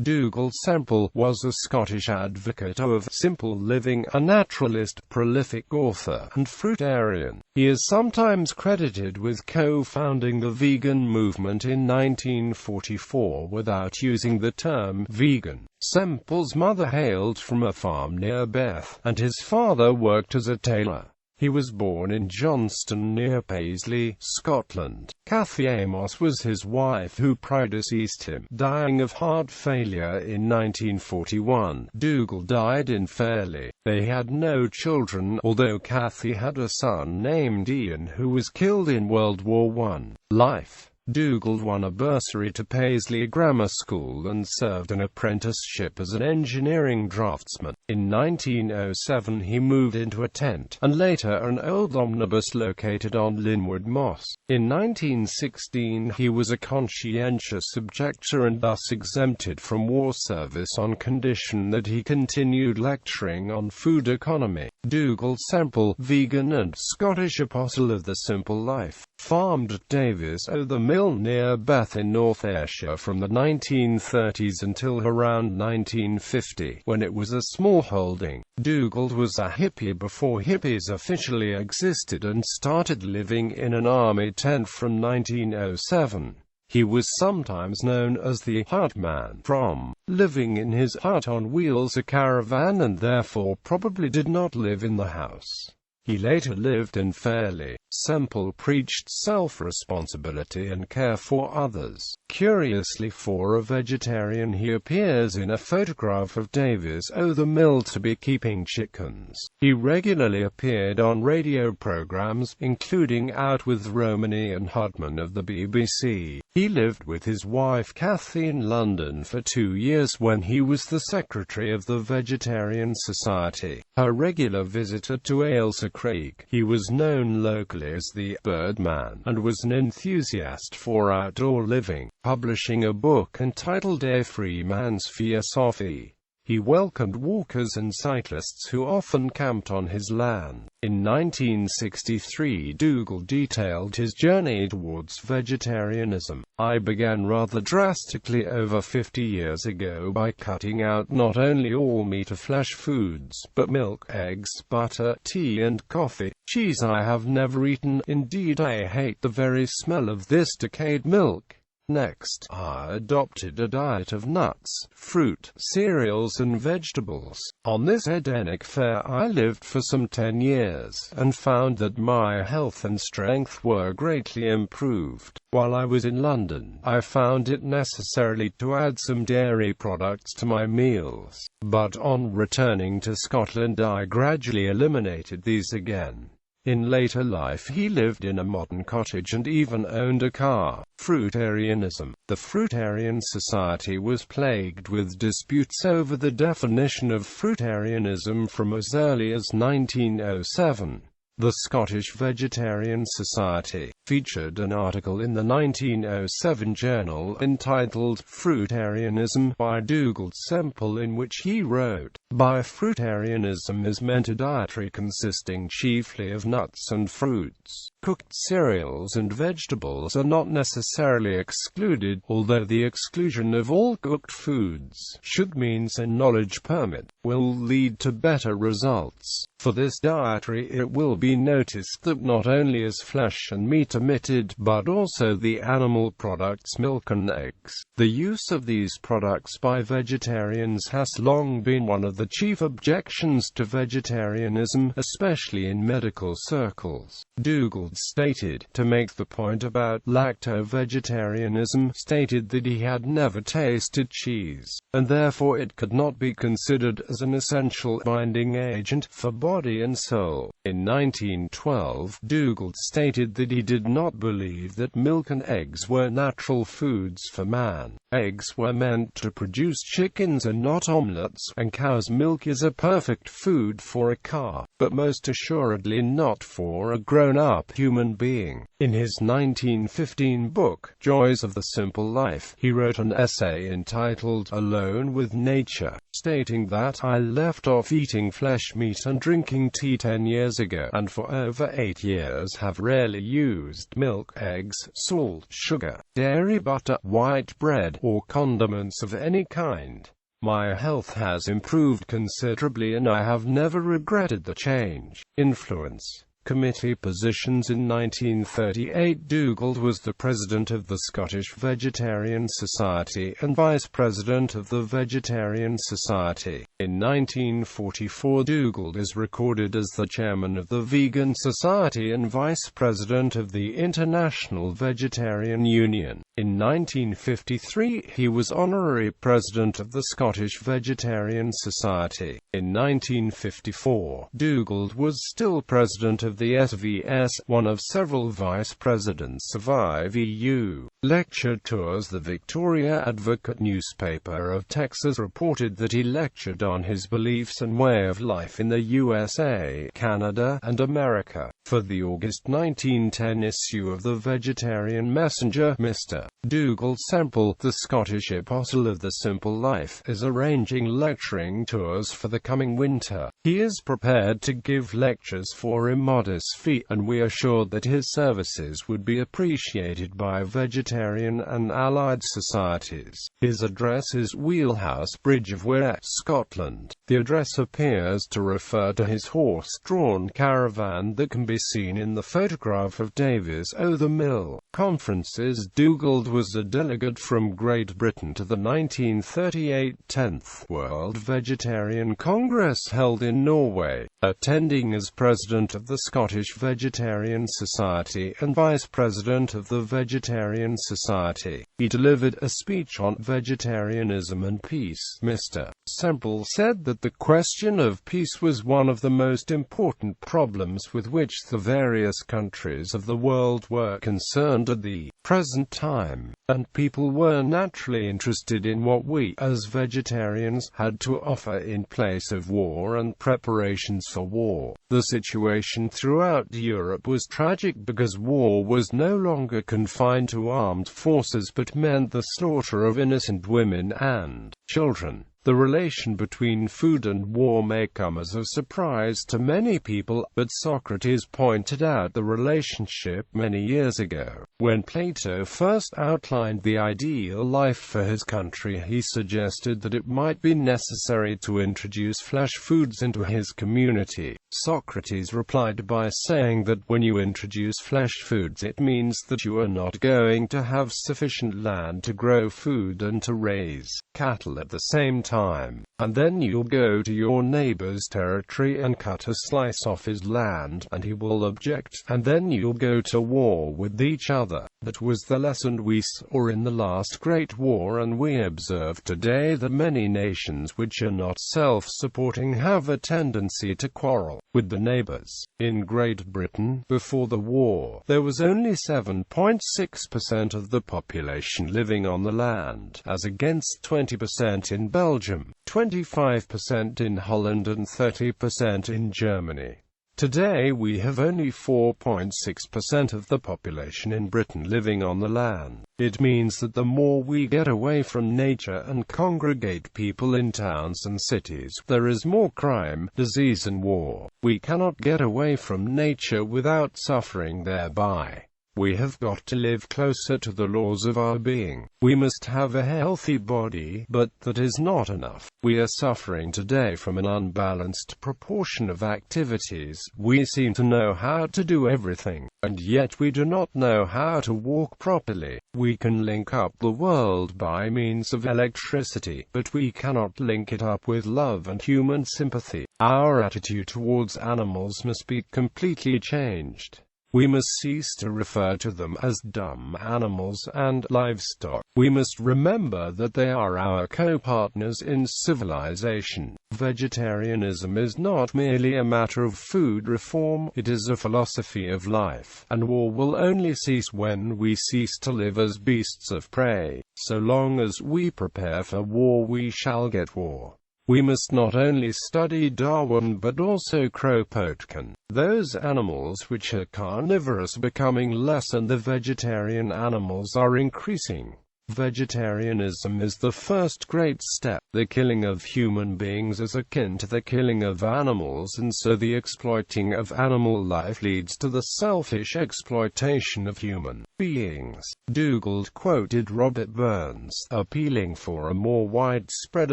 Dugald Semple was a Scottish advocate of simple living, a naturalist, prolific author, and fruitarian. He is sometimes credited with co-founding the vegan movement in 1944 without using the term vegan. Semple's mother hailed from a farm near Beith, and his father worked as a tailor. He was born in Johnstone near Paisley, Scotland. Cathy Amos was his wife who predeceased him, dying of heart failure in 1941. Dugald died in Fairlie. They had no children, although Cathy had a son named Ian who was killed in World War I. Life. Dugald won a bursary to Paisley Grammar School and served an apprenticeship as an engineering draftsman. In 1907 he moved into a tent, and later an old omnibus located on Linwood Moss. In 1916 he was a conscientious objector and thus exempted from war service on condition that he continued lecturing on food economy. Dugald Semple, vegan and Scottish apostle of the simple life, farmed at Davies o' the Mill near Beith in North Ayrshire from the 1930s until around 1950, when it was a small holding. Dugald was a hippie before hippies officially existed and started living in an army tent from 1907. He was sometimes known as the hut man, from living in his hut on wheels, a caravan, and therefore probably did not live in the house. He later lived in Fairlie. Semple preached self-responsibility and care for others. Curiously, for a vegetarian, he appears in a photograph of Davies o' the Mill to be keeping chickens. He regularly appeared on radio programs, including Out with Romany and Hudman of the BBC. He lived with his wife Cathy in London for 2 years when he was the secretary of the Vegetarian Society, a regular visitor to Ailsa Craig. He was known locally as the Birdman, and was an enthusiast for outdoor living, publishing a book entitled A Free Man's Philosophy. He welcomed walkers and cyclists who often camped on his land. In 1963, Dugald detailed his journey towards vegetarianism. "I began rather drastically over 50 years ago by cutting out not only all meat or flesh foods, but milk, eggs, butter, tea and coffee. Cheese I have never eaten, indeed I hate the very smell of this decayed milk. Next, I adopted a diet of nuts, fruit, cereals and vegetables. On this Edenic fare I lived for some 10 years, and found that my health and strength were greatly improved. While I was in London, I found it necessary to add some dairy products to my meals, but on returning to Scotland I gradually eliminated these again." In later life he lived in a modern cottage and even owned a car. Fruitarianism. The Fruitarian Society was plagued with disputes over the definition of fruitarianism from as early as 1907. The Scottish Vegetarian Society featured an article in the 1907 journal entitled Fruitarianism by Dugald Semple, in which he wrote, "By fruitarianism is meant a dietary consisting chiefly of nuts and fruits. Cooked cereals and vegetables are not necessarily excluded, although the exclusion of all cooked foods, should means and knowledge permit, will lead to better results. For this dietary it will be noticed that not only is flesh and meat omitted, but also the animal products milk and eggs. The use of these products by vegetarians has long been one of the chief objections to vegetarianism, especially in medical circles." Dugald stated, to make the point about lacto-vegetarianism, stated that he had never tasted cheese, and therefore it could not be considered as an essential binding agent for body and soul. In 1912, Dugald stated that he did not believe that milk and eggs were natural foods for man. Eggs were meant to produce chickens and not omelets, and cow's milk is a perfect food for a car, but most assuredly not for a grown-up human being. In his 1915 book, Joys of the Simple Life, he wrote an essay entitled Alone with Nature. stating that I left off eating flesh meat and drinking tea 10 years ago, and for over 8 years have rarely used milk, eggs, salt, sugar, dairy, butter, white bread, or condiments of any kind. My health has improved considerably and I have never regretted the change. Influence. Committee positions. In 1938, Dugald was the president of the Scottish Vegetarian Society and vice president of the Vegetarian Society. In 1944, Dugald is recorded as the chairman of the Vegan Society and vice president of the International Vegetarian Union. In 1953, he was honorary president of the Scottish Vegetarian Society. In 1954, Dugald was still president of the SVS, one of several vice presidents of IVU. Lecture tours. The Victoria Advocate newspaper of Texas reported that he lectured on his beliefs and way of life in the USA, Canada, and America. For the August 1910 issue of the Vegetarian Messenger, Mr. Dugald Semple, the Scottish apostle of the simple life, is arranging lecturing tours for the coming winter. He is prepared to give lectures for a modest fee, and we are sure that his services would be appreciated by vegetarian and allied societies. His address is Wheelhouse Bridge of Weir, Scotland. The address appears to refer to his horse-drawn caravan that can be seen in the photograph of Davies o' the Mill. Conferences. Dugald was a delegate from Great Britain to the 1938 10th World Vegetarian Congress held in Norway, attending as president of the Scottish Vegetarian Society and vice president of the Vegetarian Society. He delivered a speech on vegetarianism and peace. Mr. Semple said that the question of peace was one of the most important problems with which the various countries of the world were concerned at the present time, and people were naturally interested in what we, as vegetarians, had to offer in place of war and preparations for war. The situation throughout Europe was tragic because war was no longer confined to armed forces but meant the slaughter of innocent women and children. The relation between food and war may come as a surprise to many people, but Socrates pointed out the relationship many years ago. When Plato first outlined the ideal life for his country, he suggested that it might be necessary to introduce flesh foods into his community. Socrates replied by saying that when you introduce flesh foods, it means that you are not going to have sufficient land to grow food and to raise cattle at the same time, and then you'll go to your neighbor's territory and cut a slice off his land, and he will object, and then you'll go to war with each other. That was the lesson we saw in the last Great War, and we observe today that many nations which are not self-supporting have a tendency to quarrel with the neighbors. In Great Britain, before the war, there was only 7.6% of the population living on the land, as against 20% in Belgium, 25% in Holland and 30% in Germany. Today we have only 4.6% of the population in Britain living on the land. It means that the more we get away from nature and congregate people in towns and cities, there is more crime, disease and war. We cannot get away from nature without suffering thereby. We have got to live closer to the laws of our being. We must have a healthy body, but that is not enough. We are suffering today from an unbalanced proportion of activities. We seem to know how to do everything, and yet we do not know how to walk properly. We can link up the world by means of electricity, but we cannot link it up with love and human sympathy. Our attitude towards animals must be completely changed. We must cease to refer to them as dumb animals and livestock. We must remember that they are our co-partners in civilization. Vegetarianism is not merely a matter of food reform, it is a philosophy of life, and war will only cease when we cease to live as beasts of prey. So long as we prepare for war, we shall get war. We must not only study Darwin but also Kropotkin. Those animals which are carnivorous are becoming less and the vegetarian animals are increasing. Vegetarianism is the first great step. The killing of human beings is akin to the killing of animals, and so the exploiting of animal life leads to the selfish exploitation of human beings. Dugald quoted Robert Burns, appealing for a more widespread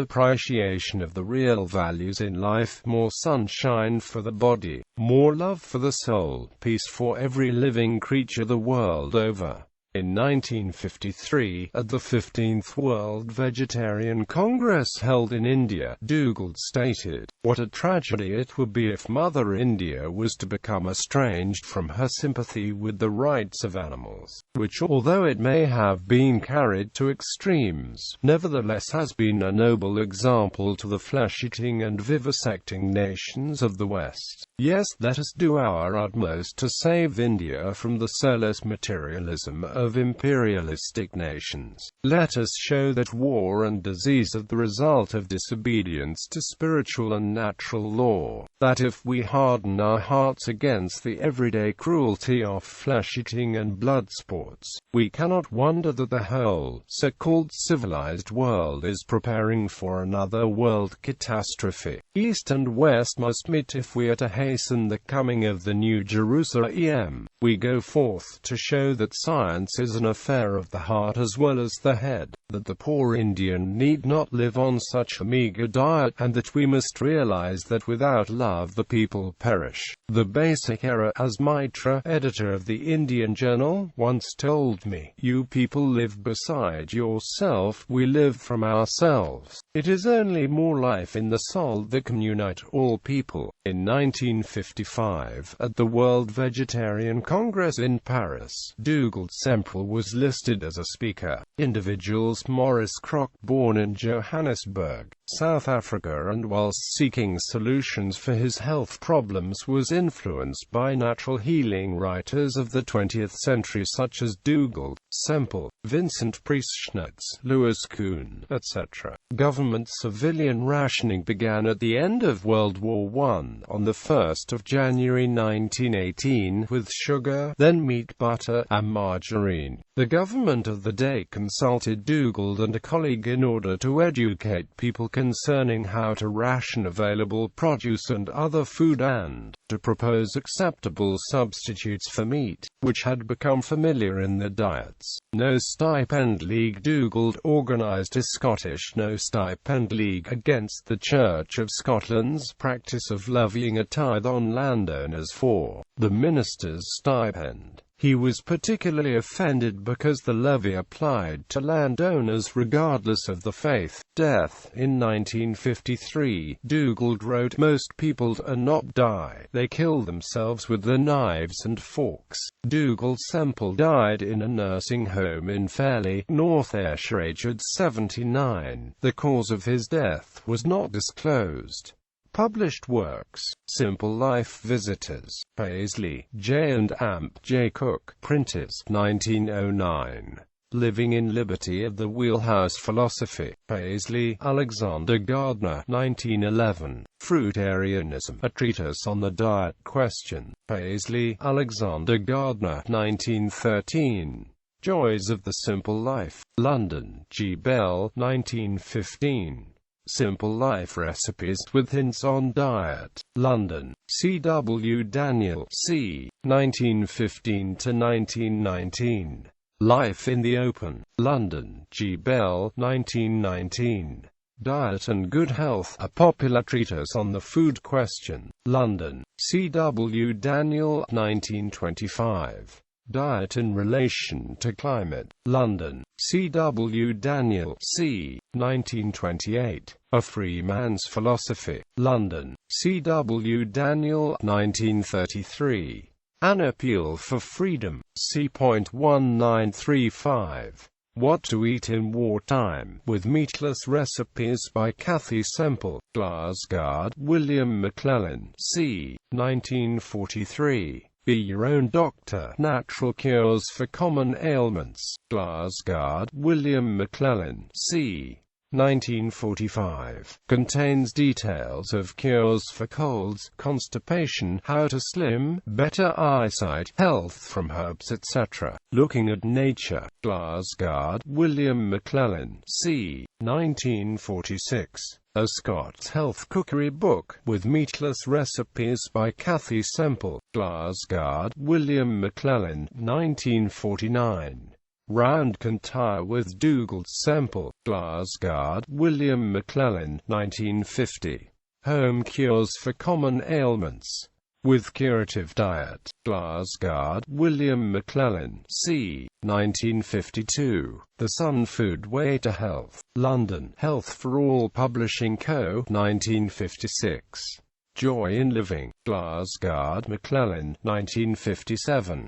appreciation of the real values in life: more sunshine for the body, more love for the soul, peace for every living creature the world over. In 1953, at the 15th World Vegetarian Congress held in India, Dugald stated, "What a tragedy it would be if Mother India was to become estranged from her sympathy with the rights of animals, which, although it may have been carried to extremes, nevertheless has been a noble example to the flesh-eating and vivisecting nations of the West. Yes, let us do our utmost to save India from the soulless materialism of imperialistic nations. Let us show that war and disease are the result of disobedience to spiritual and natural law, that if we harden our hearts against the everyday cruelty of flesh-eating and blood sports, we cannot wonder that the whole so-called civilized world is preparing for another world catastrophe. East and West must meet if we are to hasten the coming of the New Jerusalem. We go forth to show that science is an affair of the heart as well as the head, that the poor Indian need not live on such a meager diet, and that we must realize that without love the people perish. The basic error, as Mitra, editor of the Indian Journal, once told me, you people live beside yourself, we live from ourselves. It is only more life in the soul that can unite all people." In 1955, at the World Vegetarian Congress in Paris, Dugald Semple was listed as a speaker. Individuals: Maurice Crock, born in Johannesburg, South Africa, and whilst seeking solutions for his health problems was influenced by natural healing writers of the 20th century such as Dugald Semple, Vincent Priestschnitz, Louis Kuhn, etc. Government civilian rationing began at the end of World War I, on the 1st of January 1918, with sugar, then meat, butter, and margarine. The government of the day consulted Dugald and a colleague in order to educate people concerning how to ration available produce and other food and to propose acceptable substitutes for meat, which had become familiar in their diets. No Stipend League. Dugald organised a Scottish No Stipend League against the Church of Scotland's practice of levying a tithe on landowners for the minister's stipend. He was particularly offended because the levy applied to landowners regardless of the faith. Death. In 1953, Dugald wrote, "Most people do not die, they kill themselves with their knives and forks." Dugald Semple died in a nursing home in Fairlie, North Ayrshire, aged 79. The cause of his death was not disclosed. Published works: Simple Life, Visitors, Paisley, J. and Amp. J. Cook, Printers, 1909. Living in Liberty of the Wheelhouse Philosophy, Paisley, Alexander Gardner, 1911. Fruitarianism, a treatise on the diet question, Paisley, Alexander Gardner, 1913. Joys of the Simple Life, London, G. Bell, 1915. Simple Life Recipes with Hints on Diet, London, C. W. Daniel, c. 1915–1919. Life in the Open, London, G. Bell, 1919. Diet and Good Health, a popular treatise on the food question, London, C. W. Daniel, 1925. Diet in Relation to Climate, London, C. W. Daniel, c. 1928. A Free Man's Philosophy, London, C. W. Daniel, 1933. An Appeal for Freedom, c.1935. What to Eat in Wartime, with Meatless Recipes by Cathy Semple, Glasgow, William McClellan, c. 1943. Be Your Own Doctor, Natural Cures for Common Ailments, Glasgow, William McClellan, c. 1945. Contains details of cures for colds, constipation, how to slim, better eyesight, health from herbs, etc. Looking at Nature. Glasgow, William McLellin, c. 1946. A Scots health cookery book, with meatless recipes by Cathy Semple. Glasgow, William McLellin, 1949. Round Kintyre with Dugald Semple. Glasgow, William McLellin, 1950. Home cures for common ailments, with curative diet. Glasgow, William McLellin, c. 1952. The Sun Food Way to Health. London, Health for All Publishing Co., 1956. Joy in Living. Glasgow, McLellin, 1957.